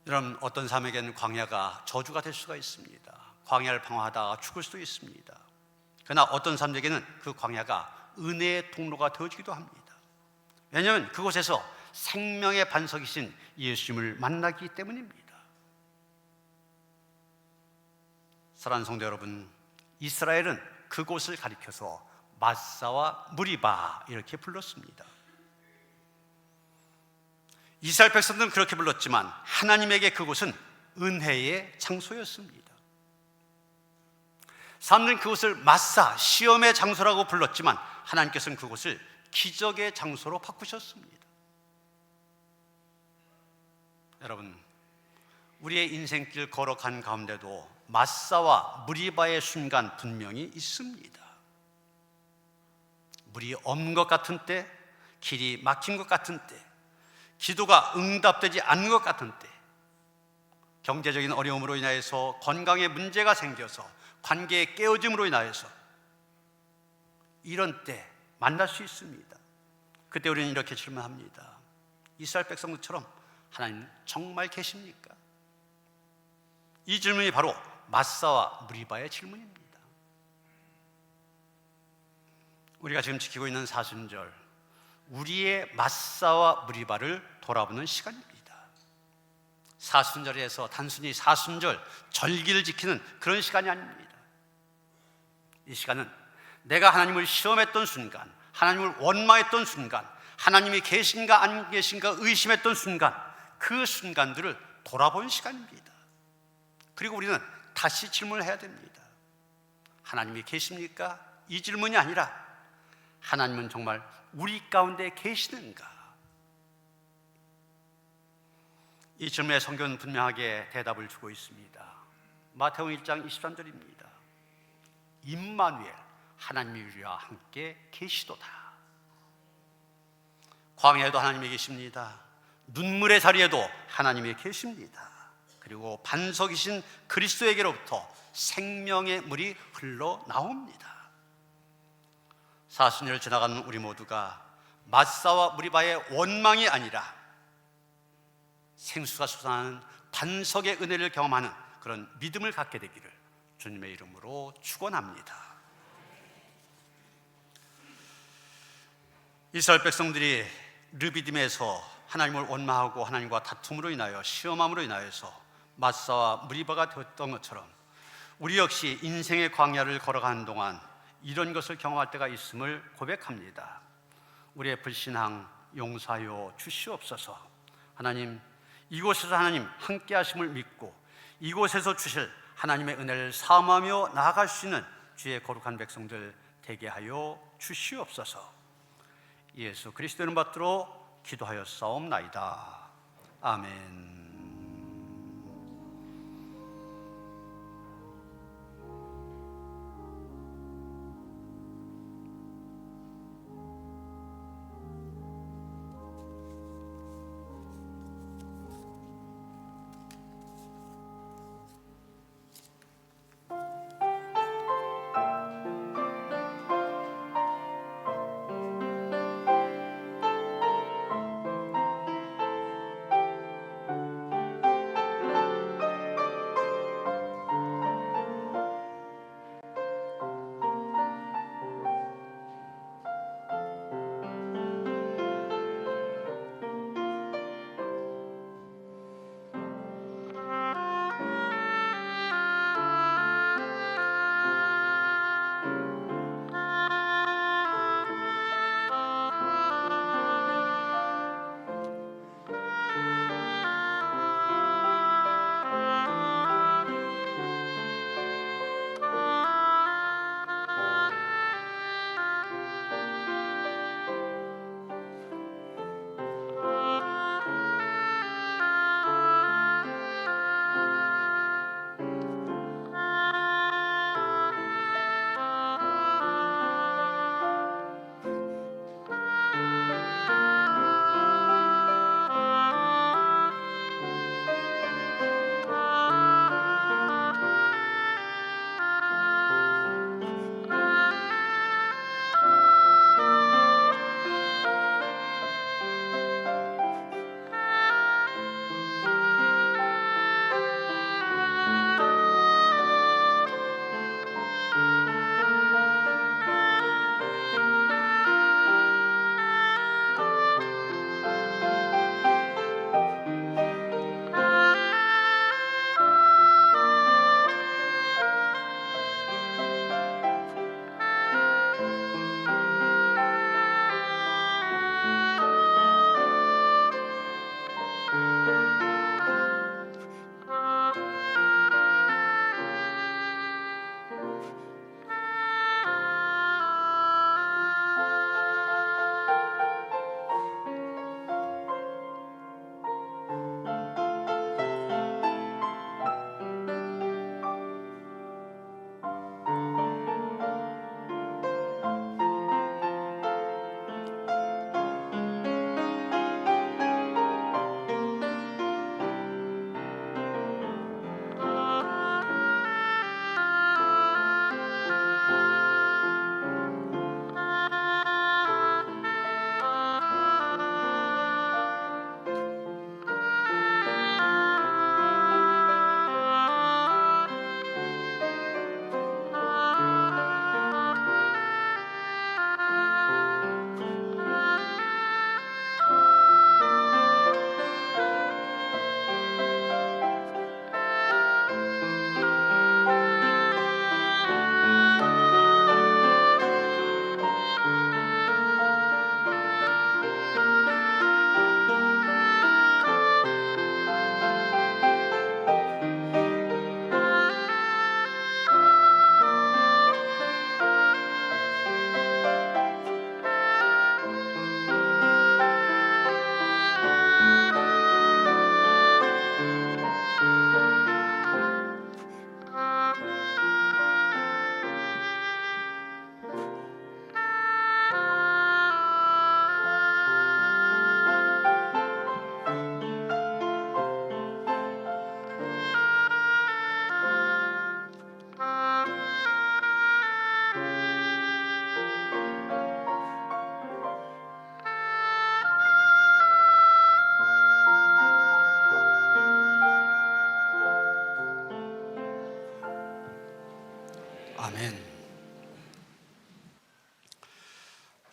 여러분, 어떤 사람에게는 광야가 저주가 될 수가 있습니다. 광야를 방황하다가 죽을 수도 있습니다. 그러나 어떤 사람에게는 그 광야가 은혜의 통로가 되어지기도 합니다. 왜냐하면 그곳에서 생명의 반석이신 예수님을 만나기 때문입니다. 사랑하는 성도 여러분, 이스라엘은 그곳을 가리켜서 마사와 무리바 이렇게 불렀습니다. 이스라엘 백성들은 그렇게 불렀지만 하나님에게 그곳은 은혜의 장소였습니다. 사람들은 그곳을 마사, 시험의 장소라고 불렀지만 하나님께서는 그곳을 기적의 장소로 바꾸셨습니다. 여러분, 우리의 인생길 걸어간 가운데도 마사와 무리바의 순간 분명히 있습니다. 물이 없는 것 같은 때, 길이 막힌 것 같은 때, 기도가 응답되지 않는 것 같은 때, 경제적인 어려움으로 인하여서 건강에 문제가 생겨서 관계의 깨어짐으로 인하여서 이런 때 만날 수 있습니다. 그때 우리는 이렇게 질문합니다. 이스라엘 백성들처럼 하나님 정말 계십니까? 이 질문이 바로 마사와 무리바의 질문입니다. 우리가 지금 지키고 있는 사순절, 우리의 마사와 무리바를 돌아보는 시간입니다. 사순절에서 단순히 사순절 절기를 지키는 그런 시간이 아닙니다. 이 시간은 내가 하나님을 시험했던 순간, 하나님을 원망했던 순간, 하나님이 계신가 안 계신가 의심했던 순간, 그 순간들을 돌아보는 시간입니다. 그리고 우리는 다시 질문을 해야 됩니다. 하나님이 계십니까? 이 질문이 아니라 하나님은 정말 우리 가운데 계시는가? 이 질문에 성경은 분명하게 대답을 주고 있습니다. 마태복음 1장 23절입니다. 임마누엘, 하나님이 우리와 함께 계시도다. 광야에도 하나님이 계십니다. 눈물의 자리에도 하나님이 계십니다. 그리고 반석이신 그리스도에게로부터 생명의 물이 흘러나옵니다. 40년을 지나가는 우리 모두가 마사와 무리바의 원망이 아니라 생수가 솟아나는 반석의 은혜를 경험하는 그런 믿음을 갖게 되기를 주님의 이름으로 축원합니다. 이스라엘 백성들이 르비딤에서 하나님을 원망하고 하나님과 다툼으로 인하여 시험함으로 인하여서 마사와 무리바가 되었던 것처럼 우리 역시 인생의 광야를 걸어가는 동안 이런 것을 경험할 때가 있음을 고백합니다. 우리의 불신앙 용서하여 주시옵소서. 하나님, 이곳에서 하나님 함께 하심을 믿고 이곳에서 주실 하나님의 은혜를 사모하며 나아갈 수 있는 주의 거룩한 백성들 되게 하여 주시옵소서. 예수 그리스도 이름 받들어 기도하였사옵나이다. 아멘.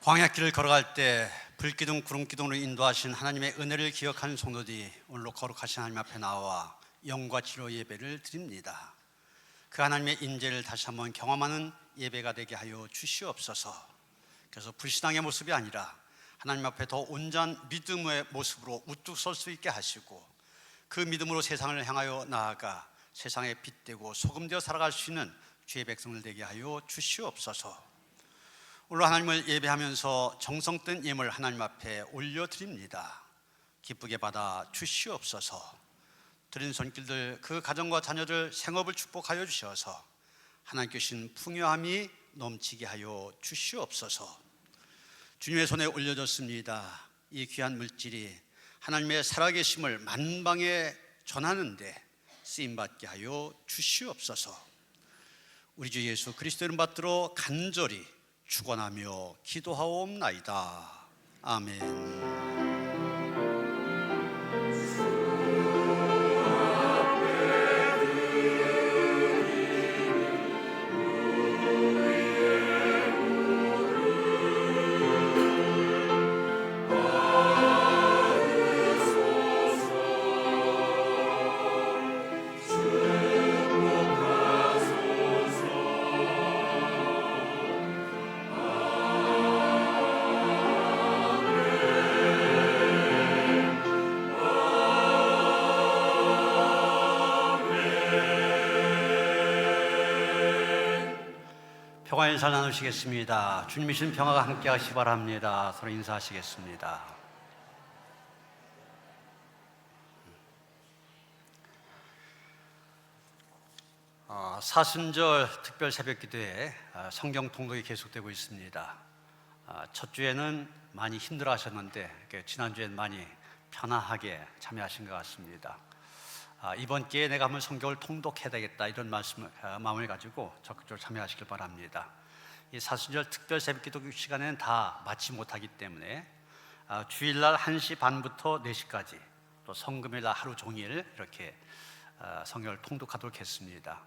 광야길을 걸어갈 때 불기둥 구름기둥으로 인도하신 하나님의 은혜를 기억하는 성도들이 오늘로 거룩하신 하나님 앞에 나와 영과 지로 예배를 드립니다. 그 하나님의 인재를 다시 한번 경험하는 예배가 되게 하여 주시옵소서. 그래서 불신앙의 모습이 아니라 하나님 앞에 더 온전한 믿음의 모습으로 우뚝 설 수 있게 하시고, 그 믿음으로 세상을 향하여 나아가 세상에 빛되고 소금되어 살아갈 수 있는 주의 백성들 되게 하여 주시옵소서. 오늘 하나님을 예배하면서 정성된 예물 하나님 앞에 올려드립니다. 기쁘게 받아 주시옵소서. 드린 손길들 그 가정과 자녀들 생업을 축복하여 주셔서 하나님께 주신 풍요함이 넘치게 하여 주시옵소서. 주님의 손에 올려졌습니다. 이 귀한 물질이 하나님의 살아계심을 만방에 전하는데 쓰임받게 하여 주시옵소서. 우리 주 예수 그리스도 이름 받들어 간절히 축원하며 기도하옵나이다. 아멘. 평화의 인사 나누시겠습니다. 주님이 주신 평화가 함께 하시기 바랍니다. 서로 인사하시겠습니다. 사순절 특별 새벽기도에 성경 통독이 계속되고 있습니다. 첫 주에는 많이 힘들어 하셨는데 지난주에는 많이 편안하게 참여하신 것 같습니다. 이번 기회에 내가 한번 성경을 통독해야 되겠다, 이런 마음을 가지고 적극적으로 참여하시길 바랍니다. 이 사순절 특별 새벽기도 시간에는 다 마치 못하기 때문에 주일날 1시 반부터 4시까지, 또 성금요일날 하루 종일 이렇게 성경을 통독하도록 했습니다.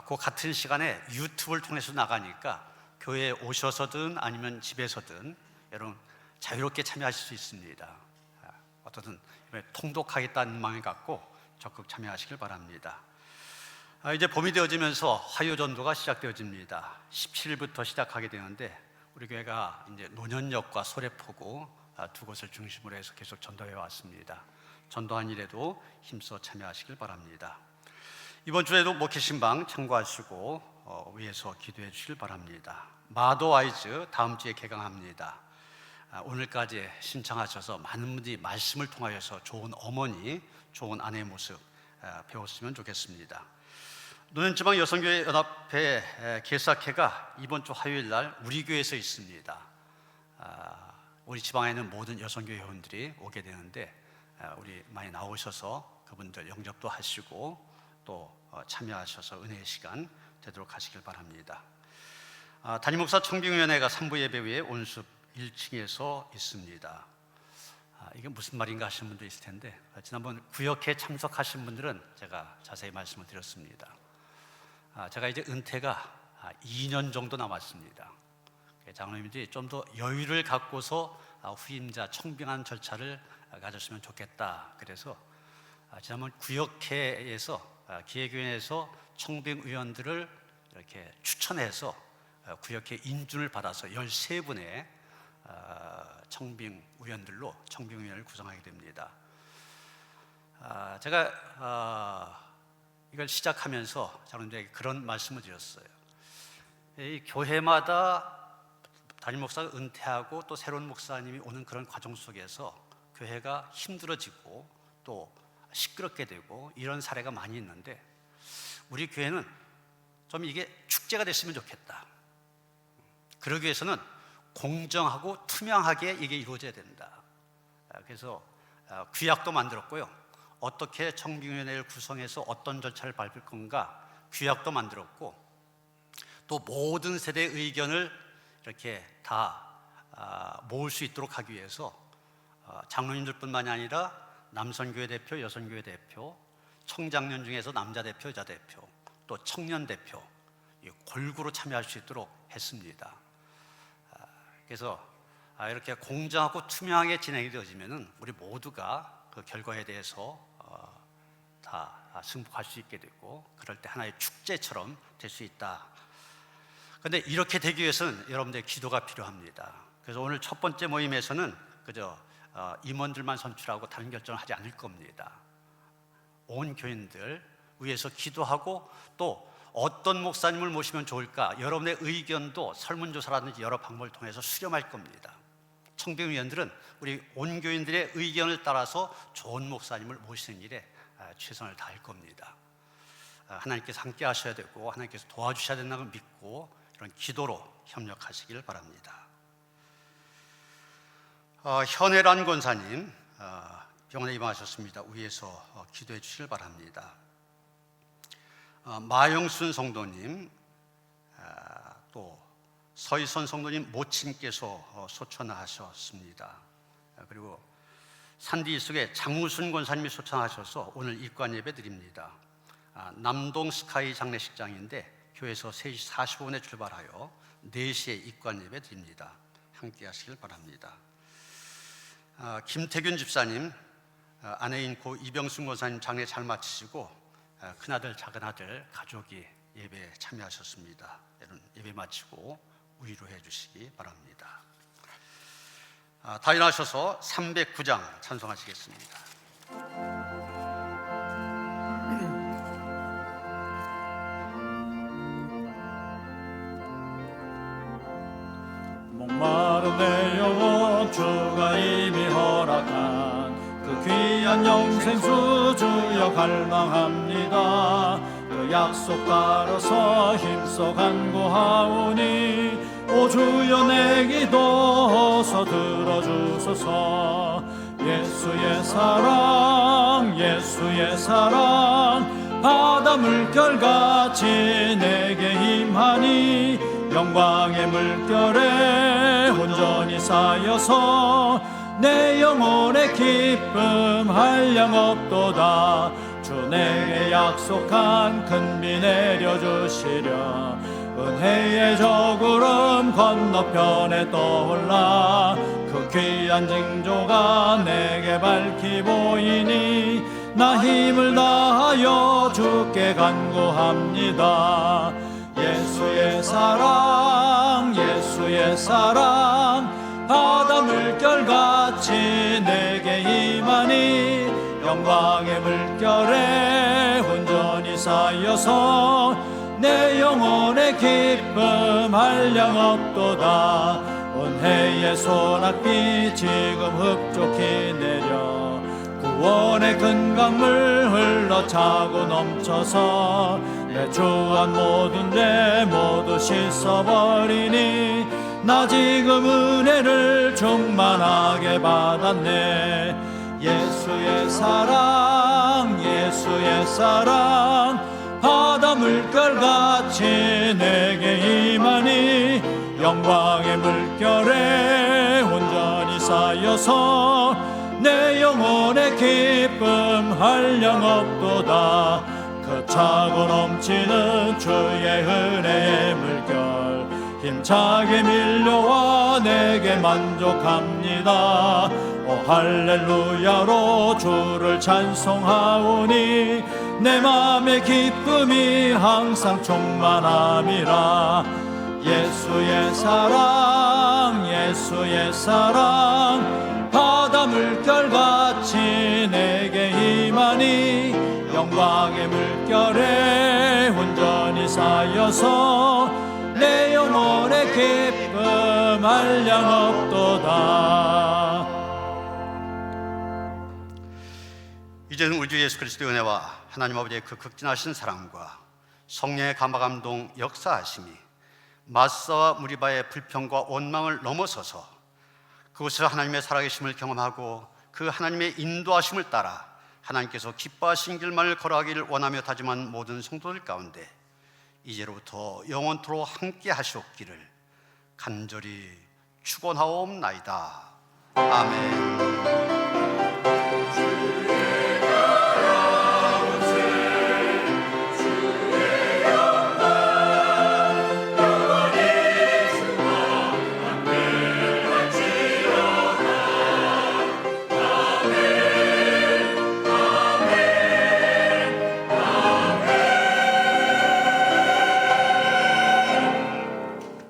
그 같은 시간에 유튜브를 통해서 나가니까 교회에 오셔서든 아니면 집에서든 여러분 자유롭게 참여하실 수 있습니다. 어떻든 통독하겠다는 마음을 갖고 적극 참여하시길 바랍니다. 이제 봄이 되어지면서 화요전도가 시작되어집니다. 17일부터 시작하게 되는데 우리 교회가 이제 노년역과 소래포구 두 곳을 중심으로 해서 계속 전도해 왔습니다. 전도한 일에도 힘써 참여하시길 바랍니다. 이번 주에도 목회신방 참고하시고 위에서 기도해 주시길 바랍니다. 마도와이즈 다음 주에 개강합니다. 오늘까지 신청하셔서 많은 분들이 말씀을 통하여서 좋은 어머니, 좋은 아내의 모습 배웠으면 좋겠습니다. 노년지방 여성교회 연합회 개사회가 이번 주 화요일 날 우리 교회에서 있습니다. 우리 지방에는 모든 여성교회 회원들이 오게 되는데 우리 많이 나오셔서 그분들 영접도 하시고 또 참여하셔서 은혜의 시간 되도록 하시길 바랍니다. 담임목사 청빙위원회가 3부 예배 후에 온습 1층에서 있습니다. 이게 무슨 말인가 하시는 분도 있을 텐데, 지난번 구역회 참석하신 분들은 제가 자세히 말씀을 드렸습니다. 제가 이제 은퇴가 2년 정도 남았습니다. 장로님들이 좀 더 여유를 갖고서 후임자 청빙하는 절차를 가졌으면 좋겠다. 그래서 지난번 구역회에서 기획위원회에서 청빙위원들을 이렇게 추천해서 구역회 인준을 받아서 13분의 청빙위원들로 청빙위원회를 구성하게 됩니다. 제가 이걸 시작하면서 장로님들에게 그런 말씀을 드렸어요. 이 교회마다 담임 목사가 은퇴하고 또 새로운 목사님이 오는 그런 과정 속에서 교회가 힘들어지고 또 시끄럽게 되고 이런 사례가 많이 있는데, 우리 교회는 좀 이게 축제가 됐으면 좋겠다. 그러기 위해서는 공정하고 투명하게 이게 이루어져야 된다. 그래서 규약도 만들었고요. 어떻게 청빙위원회를 구성해서 어떤 절차를 밟을 건가 규약도 만들었고, 또 모든 세대의 의견을 이렇게 다 모을 수 있도록 하기 위해서 장로님들뿐만이 아니라 남선교회 대표, 여선교회 대표, 청장년 중에서 남자 대표, 여자 대표, 또 청년 대표 골고루 참여할 수 있도록 했습니다. 그래서 이렇게 공정하고 투명하게 진행이 되어지면은 우리 모두가 그 결과에 대해서 다 승복할 수 있게 되고, 그럴 때 하나의 축제처럼 될 수 있다. 그런데 이렇게 되기 위해서는 여러분들의 기도가 필요합니다. 그래서 오늘 첫 번째 모임에서는 그저 임원들만 선출하고 다른 결정을 하지 않을 겁니다. 온 교인들 위해서 기도하고, 또 어떤 목사님을 모시면 좋을까, 여러분의 의견도 설문조사라든지 여러 방법을 통해서 수렴할 겁니다. 청빙위원들은 우리 온 교인들의 의견을 따라서 좋은 목사님을 모시는 일에 최선을 다할 겁니다. 하나님께서 함께 하셔야 되고 하나님께서 도와주셔야 된다고 믿고 이런 기도로 협력하시길 바랍니다. 현애란 권사님 병원에 입원하셨습니다. 위에서 기도해 주시길 바랍니다. 마영순 성도님, 또 서희선 성도님 모친께서 소천하셨습니다. 그리고 산디 속에 장무순 권사님이 소천하셔서 오늘 입관 예배 드립니다. 남동 스카이 장례식장인데 교회에서 3시 45분에 출발하여 4시에 입관 예배 드립니다. 함께 하시길 바랍니다. 김태균 집사님, 아내인 고 이병순 권사님 장례 잘 마치시고 큰아들 작은아들 가족이 예배에 참여하셨습니다. 여러분 예배 마치고 위로해 주시기 바랍니다. 다 일어나셔서 309장 찬송하시겠습니다. 목마른 내 영혼 주가 이미 허락한 그 귀한 영생수 주여 갈망합니다. 그 약속 따라서 힘써 간구하오니 오 주여 내 기도 어서 들어주소서. 예수의 사랑 예수의 사랑 바다 물결같이 내게 임하니 영광의 물결에 온전히 쌓여서 내 영혼의 기쁨 한량없도다. 주 내게 약속한 큰 비 내려주시려 은혜의 저 구름 건너편에 떠올라 그 귀한 징조가 내게 밝히 보이니 나 힘을 다하여 주께 간구합니다. 예수의 사랑 예수의 사랑 바다 물결같이 내게 임하니 영광의 물결에 온전히 쌓여서 내 영혼의 기쁨 한량없도다. 은혜의 소낙비 지금 흡족히 내려 구원의 큰 강물 흘러차고 넘쳐서 내 주한 모든 죄 모두 씻어버리니 나 지금 은혜를 충만하게 받았네. 예수의 사랑 예수의 사랑 바다 물결같이 내게 임하니 영광의 물결에 온전히 쌓여서 내 영혼의 기쁨 한량없도다. 그 차고 넘치는 주의 은혜의 물결 힘차게 밀려와 내게 만족합니다. 오 할렐루야로 주를 찬송하오니 내 맘의 기쁨이 항상 충만함이라. 예수의 사랑 예수의 사랑 바다 물결같이 내게 임하니 영광의 물결에 온전히 쌓여서 내 영혼의 기쁨 한량없도다. 이제는 우리 주 예수 그리스도의 은혜와 하나님 아버지의 그 극진하신 사랑과 성령의 감화감동 역사하심이 마사와 무리바의 불평과 원망을 넘어서서 그곳에서 하나님의 살아계심을 경험하고 그 하나님의 인도하심을 따라 하나님께서 기뻐하신 길만을 걸어가기를 원하며 다짐한 모든 성도들 가운데 이제로부터 영원토록 함께 하시옵기를 간절히 축원하옵나이다. 아멘.